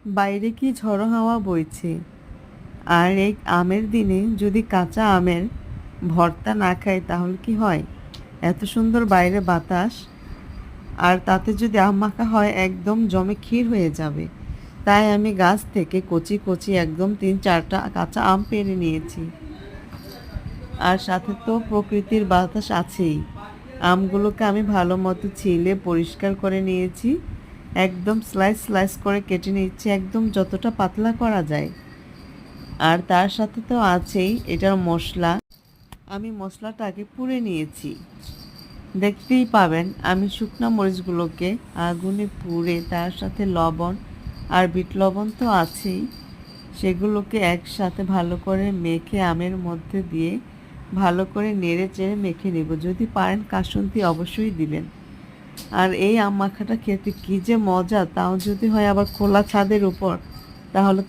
বাইরে কি ঝড়ো হাওয়া বইছে। আর এই আমের দিনে যদি কাঁচা আমের ভর্তা না খাই তাহলে কি হয়? এত সুন্দর বাইরে বাতাস, আর তাতে যদি আম মাখা হয় একদম জমে ক্ষীর হয়ে যাবে। তাই আমি গাছ থেকে কচি কচি একদম ৩-৪টা কাঁচা আম পেড়ে নিয়েছি। আর সাথে তো প্রকৃতির বাতাস আছেই। আমগুলোকে আমি ভালো মতো ছিলে পরিষ্কার করে নিয়েছি। একদম স্লাইস স্লাইস করে কেটে নিচ্ছি, একদম যতটা পাতলা করা যায়। আর তার সাথে তো আছেই এটার মশলা। আমি মশলাটাকে পুড়ে নিয়েছি। দেখতেই পাবেন আমি শুকনো মরিচগুলোকে আগুনে পুড়ে তার সাথে লবণ আর বিট লবণ তো আছেই, সেগুলোকে একসাথে ভালো করে মেখে আমের মধ্যে দিয়ে ভালো করে নেড়ে চেড়ে মেখে নেব। যদি পারেন কাসুন্দি অবশ্যই দিবেন। আর এই আম মাখাটা খেতে কী যে মজা, তাও যদি হয় আবার খোলা ছাদের উপর, তাহলে তো